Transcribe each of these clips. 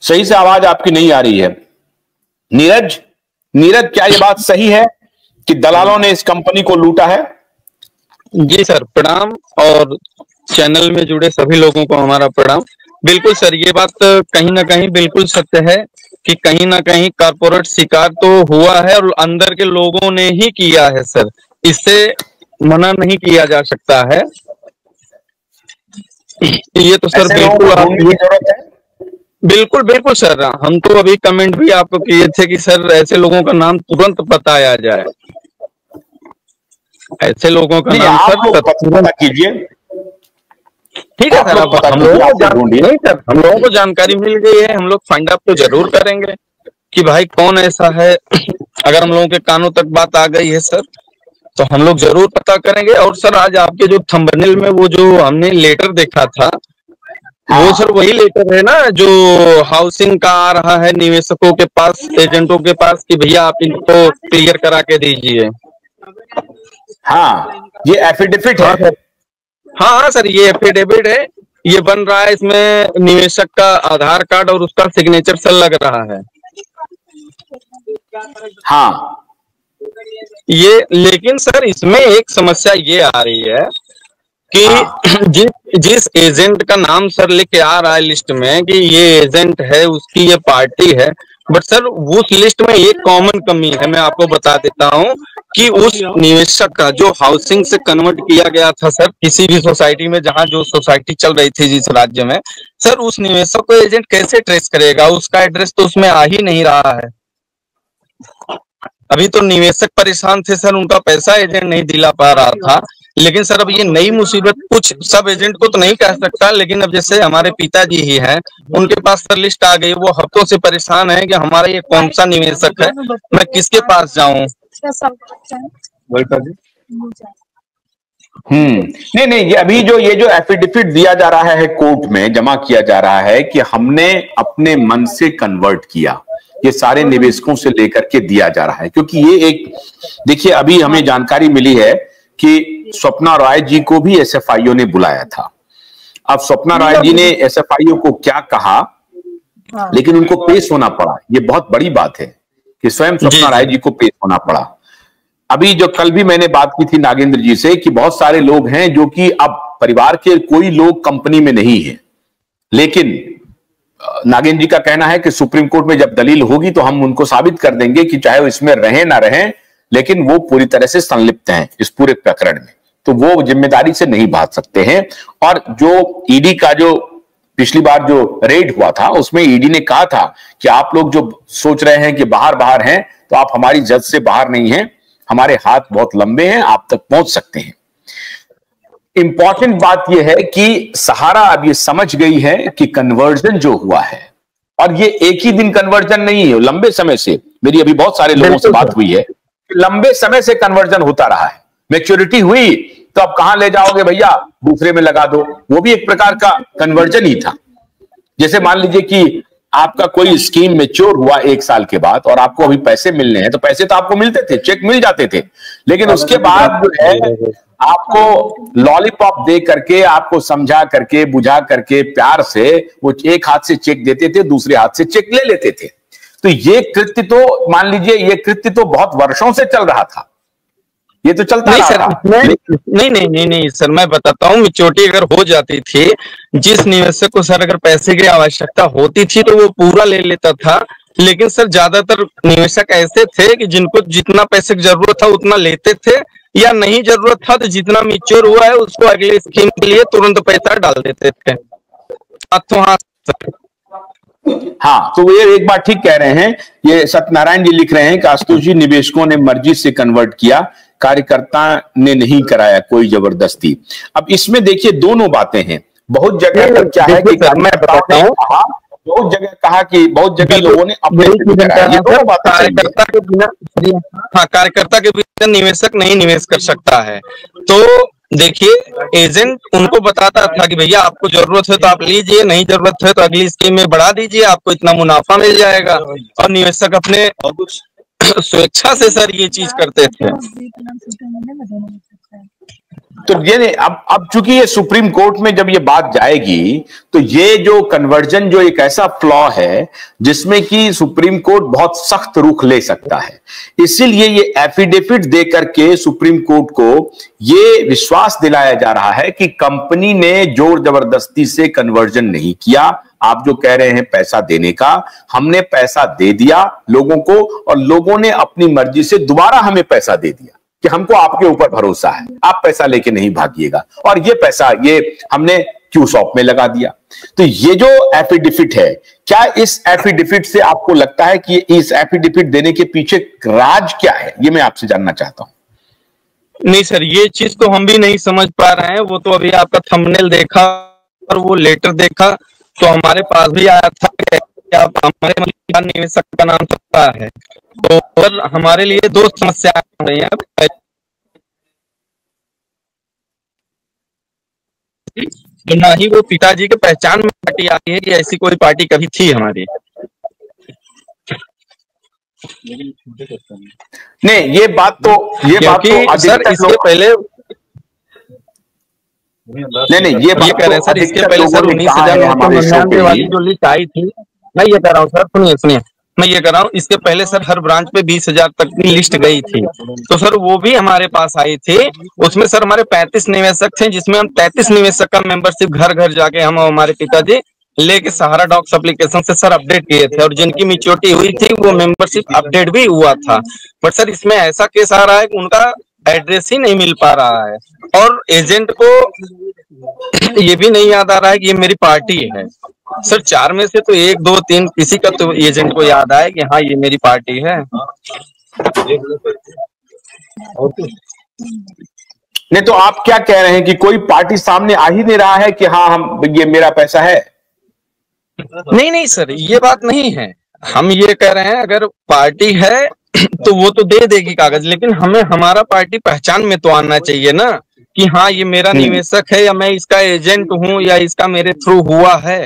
सही से आवाज आपकी नहीं आ रही है। नीरज, नीरज क्या ये बात सही है कि दलालों ने इस कंपनी को लूटा है? जी सर, प्रणाम, और चैनल में जुड़े सभी लोगों को हमारा प्रणाम। बिल्कुल सर, ये बात कहीं ना कहीं बिल्कुल सत्य है कि कहीं ना कहीं कारपोरेट शिकार तो हुआ है और अंदर के लोगों ने ही किया है सर, इससे मना नहीं किया जा सकता है। ये तो सर बिल्कुल बिल्कुल बिल्कुल सर, हम तो अभी कमेंट भी आपको किए थे कि सर ऐसे लोगों का नाम तुरंत बताया जाए, ऐसे लोगों का नाम सर पता कीजिए। ठीक है सर, अब हम लोगों को जानकारी मिल गई है, हम लोग फाइंड आउट तो जरूर करेंगे कि भाई कौन ऐसा है। अगर हम लोगों के कानों तक बात आ गई है सर, तो हम लोग जरूर पता करेंगे। और सर आज आपके जो थंबनेल में वो जो हमने लेटर देखा था, वो सर वही लेटर है ना जो हाउसिंग का आ रहा है निवेशकों के पास, एजेंटों के पास, कि भैया आप इनको क्लियर करा के दीजिए। हाँ, ये एफिडेविट है। हाँ हाँ सर, ये एफिडेविट है, ये बन रहा है, इसमें निवेशक का आधार कार्ड और उसका सिग्नेचर सर लग रहा है। हाँ, ये लेकिन सर इसमें एक समस्या ये आ रही है कि जिस एजेंट का नाम सर लेके आ रहा है लिस्ट में कि ये एजेंट है, उसकी ये पार्टी है, बट सर उस लिस्ट में एक कॉमन कमी है, मैं आपको बता देता हूँ कि उस निवेशक का जो हाउसिंग से कन्वर्ट किया गया था सर किसी भी सोसाइटी में, जहां जो सोसाइटी चल रही थी जिस राज्य में, सर उस निवेशक को एजेंट कैसे ट्रेस करेगा? उसका एड्रेस तो उसमें आ ही नहीं रहा है। अभी तो निवेशक परेशान थे सर, उनका पैसा एजेंट नहीं दिला पा रहा था, लेकिन सर अब ये नई मुसीबत, कुछ सब एजेंट को तो नहीं कह सकता, लेकिन अब जैसे हमारे पिताजी ही हैं, उनके पास सर लिस्ट आ गई, वो हफ्तों से परेशान है कि हमारा ये कौन सा निवेशक है, मैं किसके पास जाऊं। नहीं नहीं, ये अभी जो एफिडेविट दिया जा रहा है कोर्ट में, जमा किया जा रहा है कि हमने अपने मन से कन्वर्ट किया, ये सारे निवेशकों से लेकर के दिया जा रहा है। क्योंकि ये एक, देखिए अभी हमें जानकारी मिली है कि स्वप्ना रॉय जी को भी एसएफआईओ ने बुलाया था। अब स्वप्ना रॉय जी ने एसएफआईओ को क्या कहा, लेकिन उनको पेश होना पड़ा। ये बहुत बड़ी बात है कि स्वयं स्वप्ना रॉय जी को पेश होना पड़ा। अभी जो कल भी मैंने बात की थी नागेंद्र जी से कि बहुत सारे लोग हैं जो कि अब परिवार के कोई लोग कंपनी में नहीं है, लेकिन नागेंद्र जी का कहना है कि सुप्रीम कोर्ट में जब दलील होगी तो हम उनको साबित कर देंगे कि चाहे वो इसमें रहे ना रहे, लेकिन वो पूरी तरह से संलिप्त हैं इस पूरे प्रकरण में, तो वो जिम्मेदारी से नहीं भाग सकते हैं। और जो ईडी का जो पिछली बार जो रेड हुआ था, उसमें ईडी ने कहा था कि आप लोग जो सोच रहे हैं कि बाहर बाहर हैं, तो आप हमारी जज से बाहर नहीं हैं, हमारे हाथ बहुत लंबे हैं, आप तक पहुंच सकते हैं। इंपॉर्टेंट बात यह है कि सहारा अब ये समझ गई है कि कन्वर्जन जो हुआ है, और ये एक ही दिन कन्वर्जन नहीं है, लंबे समय से, मेरी अभी बहुत सारे लोगों से बात हुई है, लंबे समय से कन्वर्जन होता रहा है। मैच्योरिटी हुई तो अब कहां ले जाओगे भैया, दूसरे में लगा दो, वो भी एक प्रकार का कन्वर्जन ही था। जैसे मान लीजिए कि आपका कोई स्कीम मैच्योर हुआ 1 साल के बाद और आपको अभी पैसे मिलने हैं, तो पैसे तो आपको मिलते थे, चेक मिल जाते थे, लेकिन उसके बाद जो है आपको लॉलीपॉप दे करके, आपको समझा करके, बुझा करके, प्यार से वो एक हाथ से चेक देते थे, दूसरे हाथ से चेक ले लेते थे। तो ये कृत्य तो मान लीजिए, ये कृत्य तो बहुत वर्षों से चल रहा था, ये तो चलता नहीं रहा सर, था। नहीं सर, मैं बताता हूँ, मैच्योरिटी अगर हो जाती थी, जिस निवेशक को सर अगर पैसे की आवश्यकता होती थी तो वो पूरा ले लेता था, लेकिन सर ज्यादातर निवेशक ऐसे थे कि जिनको जितना पैसे की जरूरत था उतना लेते थे, या नहीं जरूरत था तो जितना मैच्योर हुआ है उसको अगले स्कीम के लिए तुरंत पैसा डाल देते थे हाथों हाथ। हाँ, तो ये एक बात ठीक कह रहे हैं, ये सत्यनारायण जी लिख रहे हैं कि आशुतोष जी, निवेशकों ने मर्जी से कन्वर्ट किया, कार्यकर्ता ने नहीं कराया कोई जबरदस्ती। अब इसमें देखिए दोनों बातें हैं, बहुत जगह पर क्या है कि मैं बताता हूँ, बहुत जगह कहा कि बहुत जगह लोगों ने अपने कार्यकर्ता के बिना निवेशक नहीं निवेश कर सकता है। तो देखिए एजेंट उनको बताता था कि भैया आपको जरूरत है तो आप लीजिए, नहीं जरूरत है तो अगली स्कीम में बढ़ा दीजिए, आपको इतना मुनाफा मिल जाएगा, और निवेशक अपने स्वेच्छा से सर ये चीज करते थे। तो ये अब चूंकि ये सुप्रीम कोर्ट में जब ये बात जाएगी तो ये जो कन्वर्जन जो एक ऐसा फ्लॉ है जिसमें कि सुप्रीम कोर्ट बहुत सख्त रुख ले सकता है, इसीलिए ये एफिडेविट दे करके सुप्रीम कोर्ट को ये विश्वास दिलाया जा रहा है कि कंपनी ने जोर जबरदस्ती से कन्वर्जन नहीं किया। आप जो कह रहे हैं पैसा देने का, हमने पैसा दे दिया लोगों को और लोगों ने अपनी मर्जी से दोबारा हमें पैसा दे दिया कि हमको आपके ऊपर भरोसा है, आप पैसा लेके नहीं भागिएगा, और ये पैसा ये हमने क्यू शॉप में लगा दिया। तो ये जो एफिडेविट है, क्या इस एफिडेविट से आपको लगता है कि इस एफिडेविट देने के पीछे राज क्या है? ये मैं आपसे जानना चाहता हूं। नहीं सर, ये चीज तो हम भी नहीं समझ पा रहे हैं। वो तो अभी आपका थंबनेल देखा और वो लेटर देखा तो हमारे पास भी आया था कि आप हमारे निवेशक का नाम सकता है। तो सर हमारे लिए दो समस्याएं हो रही हैं। तो ना ही वो पिताजी के पहचान में पार्टी आई है कि ऐसी कोई पार्टी कभी थी हमारी। नहीं, ये बात तो सर इसके पहले नहीं ये कह रहे हैं सर, इसके पहले सर 19,999 वाली जो लिस्ट आई थी, मैं ये कह रहा हूँ सर, सुनिए मैं ये कह रहा हूँ, इसके पहले सर हर ब्रांच पे 20,000 तक की लिस्ट गई थी। तो सर वो भी हमारे पास आई थी। उसमें सर हमारे 35 निवेशक थे, जिसमें हम 33 निवेशक का मेंबरशिप घर घर जाके हम हमारे पिताजी लेके सहारा डॉक्स एप्लीकेशन से सर अपडेट किए थे, और जिनकी मैच्योरिटी हुई थी वो मेंबरशिप अपडेट भी हुआ था। बट सर इसमें ऐसा केस आ रहा है कि उनका एड्रेस ही नहीं मिल पा रहा है, और एजेंट को ये भी नहीं याद आ रहा है कि ये मेरी पार्टी है। सर 4 में से तो 1, 2, 3 किसी का तो एजेंट को याद आए कि हाँ ये मेरी पार्टी है। नहीं तो आप क्या कह रहे हैं कि कोई पार्टी सामने आ ही नहीं रहा है कि हाँ हम ये मेरा पैसा है? नहीं सर, ये बात नहीं है। हम ये कह रहे हैं अगर पार्टी है तो वो तो दे देगी कागज, लेकिन हमें हमारा पार्टी पहचान में तो आना चाहिए ना कि हाँ ये मेरा निवेशक है, या मैं इसका एजेंट हूँ, या इसका मेरे थ्रू हुआ है।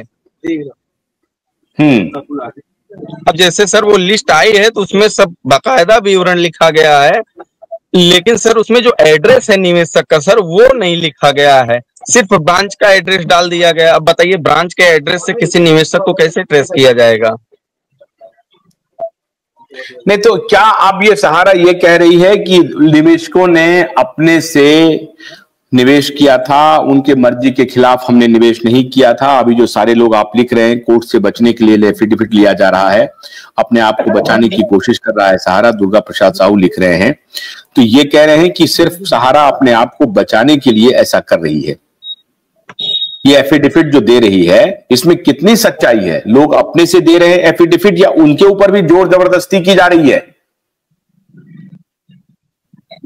अब जैसे सर वो लिस्ट आई है तो उसमें सब बाकायदा विवरण लिखा गया है, लेकिन सर उसमें जो एड्रेस है निवेशक का सर वो नहीं लिखा गया है, सिर्फ ब्रांच का एड्रेस डाल दिया गया। अब बताइए ब्रांच के एड्रेस से किसी निवेशक को कैसे ट्रेस किया जाएगा? नहीं तो क्या अब ये सहारा ये कह रही है कि निवेशकों ने अपने से निवेश किया था, उनके मर्जी के खिलाफ हमने निवेश नहीं किया था? अभी जो सारे लोग आप लिख रहे हैं कोर्ट से बचने के लिए एफिडेविट लिया जा रहा है, अपने आप को बचाने की कोशिश कर रहा है सहारा, दुर्गा प्रसाद साहू लिख रहे हैं। तो ये कह रहे हैं कि सिर्फ सहारा अपने आप को बचाने के लिए ऐसा कर रही है। ये एफिडेविट जो दे रही है इसमें कितनी सच्चाई है? लोग अपने से दे रहे हैं एफिडेविट या उनके ऊपर भी जोर जबरदस्ती की जा रही है?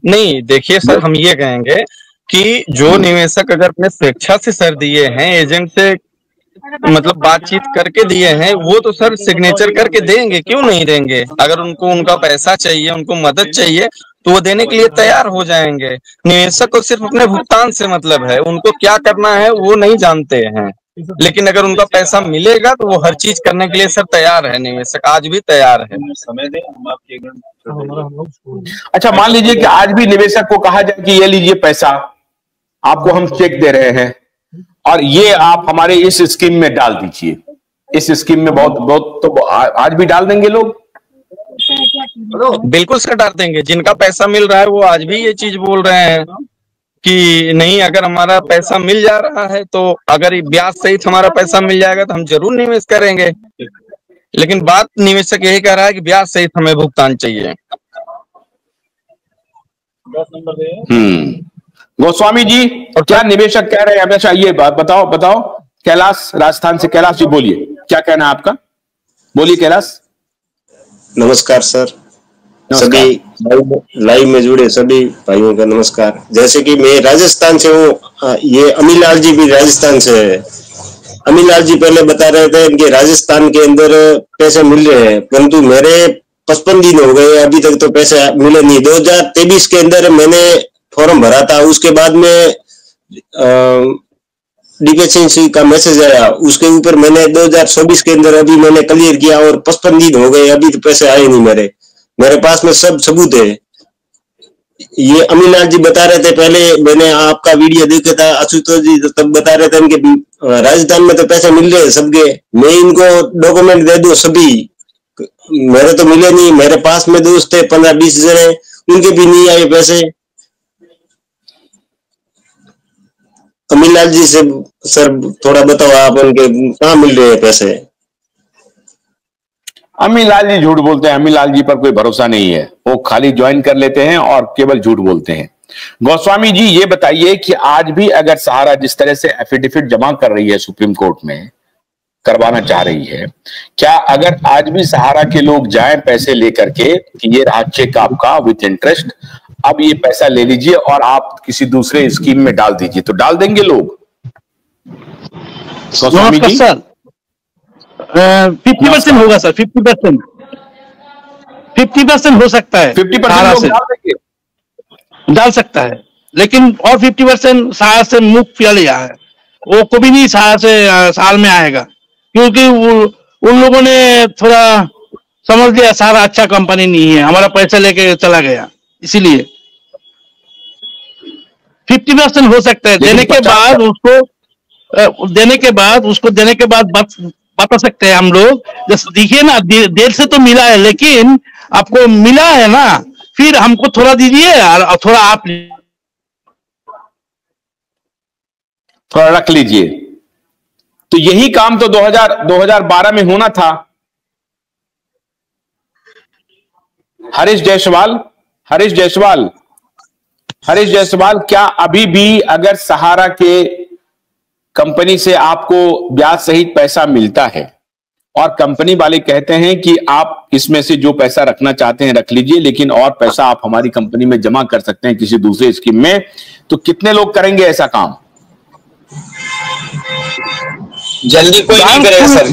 नहीं देखिए सर, हम ये कहेंगे कि जो निवेशक अगर अपने स्वेच्छा से सर दिए हैं, एजेंट से मतलब बातचीत करके दिए हैं, वो तो सर सिग्नेचर करके देंगे, क्यों नहीं देंगे? अगर उनको उनका पैसा चाहिए, उनको मदद चाहिए तो वो देने के लिए तैयार हो जाएंगे। निवेशक को सिर्फ अपने भुगतान से मतलब है, उनको क्या करना है वो नहीं जानते हैं, लेकिन अगर उनका पैसा मिलेगा तो वो हर चीज करने के लिए सर तैयार है। निवेशक आज भी तैयार है। अच्छा, मान लीजिए कि आज भी निवेशक को कहा जाए कि ये लीजिए पैसा, आपको हम चेक दे रहे हैं और ये आप हमारे इस स्कीम में डाल दीजिए। इस स्कीम में बहुत तो आज भी डाल देंगे लोग? बिल्कुल सर डाल देंगे। जिनका पैसा मिल रहा है वो आज भी ये चीज बोल रहे हैं कि नहीं, अगर हमारा पैसा मिल जा रहा है तो अगर ब्याज सहित हमारा पैसा मिल जाएगा तो हम जरूर निवेश करेंगे। लेकिन बात निवेशक यही कह रहा है कि ब्याज सहित हमें भुगतान चाहिए। गोस्वामी जी, और क्या निवेशक कह रहे हैं हमेशा? ये बात बताओ। कैलाश राजस्थान से, कैलाश जी बोलिए, क्या कहना है आपका? बोलिए कैलाश। नमस्कार सर, सभी लाइव में जुड़े सभी भाइयों का नमस्कार। जैसे कि मैं राजस्थान से हूँ, ये अमीलाल जी भी राजस्थान से है। अमीलाल जी पहले बता रहे थे इनके राजस्थान के अंदर पैसे मिल रहे हैं, परंतु मेरे 55 दिन हो गए अभी तक तो पैसे मिले नहीं। 2023 के अंदर मैंने फॉर्म भरा था, उसके बाद में डिफिशिएंसी का मैसेज आया, उसके ऊपर मैंने 2024 के अंदर अभी मैंने क्लियर किया और 55 दिन हो गए अभी तो पैसे आए नहीं। मेरे पास में सब सबूत है। ये अमीलाल जी बता रहे थे, पहले मैंने आपका वीडियो देखा था, आशुतोष जी तब बता रहे थे इनके राजस्थान में तो पैसे मिल रहे हैं सबके, मैं इनको डॉक्यूमेंट दे दूं सभी, मेरे तो मिले नहीं, मेरे पास में दोस्त थे 15-20 जने, उनके भी नहीं आए पैसे। अमीलाल जी से सर थोड़ा बताओ आप, उनके कहाँ मिल रहे हैं पैसे? अमीलाल जी झूठ बोलते हैं, अमीलाल जी पर कोई भरोसा नहीं है, वो खाली ज्वाइन कर लेते हैं और केवल झूठ बोलते हैं। गोस्वामी जी ये बताइए कि आज भी अगर सहारा जिस तरह से एफिडेविट जमा कर रही है सुप्रीम कोर्ट में, करवाना चाह रही है, क्या अगर आज भी सहारा के लोग जाएं पैसे लेकर के कि ये रहा चेक आपका विथ इंटरेस्ट, अब ये पैसा ले लीजिए और आप किसी दूसरे स्कीम में डाल दीजिए, तो डाल देंगे लोग? गोस्वामी जी सर 50% होगा सर, 50% हो सकता है, 50% लोग डाल देंगे, डाल सकता है, लेकिन और 50% सहारा से मुख पिया लिया है, वो कभी नहीं सहारा से साल में आएगा, क्योंकि उन लोगों ने थोड़ा समझ लिया सहारा अच्छा कंपनी नहीं है, हमारा पैसा लेके चला गया, इसीलिए 50% हो सकता है। देने के बाद उसको देने के बाद बता सकते हैं हम लोग, जैसे देखिए ना, देर से तो मिला है, लेकिन आपको मिला है ना, फिर हमको थोड़ा दीजिए और थोड़ा आप थोड़ा रख लीजिए। तो यही काम तो 2012 में होना था। हरीश जायसवाल, क्या अभी भी अगर सहारा के कंपनी से आपको ब्याज सहित पैसा मिलता है और कंपनी वाले कहते हैं कि आप इसमें से जो पैसा रखना चाहते हैं रख लीजिए, लेकिन और पैसा आप हमारी कंपनी में जमा कर सकते हैं किसी दूसरे स्कीम में, तो कितने लोग करेंगे ऐसा काम? जल्दी कोई नहीं करेगा सर,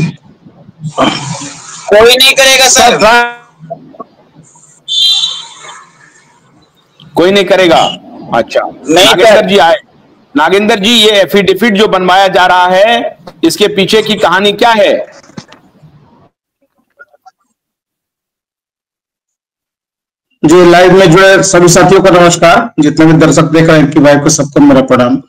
कोई नहीं करेगा सर, कोई नहीं करेगा। अच्छा, नागेंद्र जी आए। नागेंद्र जी, ये एफिडेविट जो बनवाया जा रहा है, इसके पीछे की कहानी क्या है? जो लाइव में जुड़े सभी साथियों का नमस्कार, जितने भी दर्शक देख रहे हैं इनकी वाइफ को सबको मेरा प्रणाम।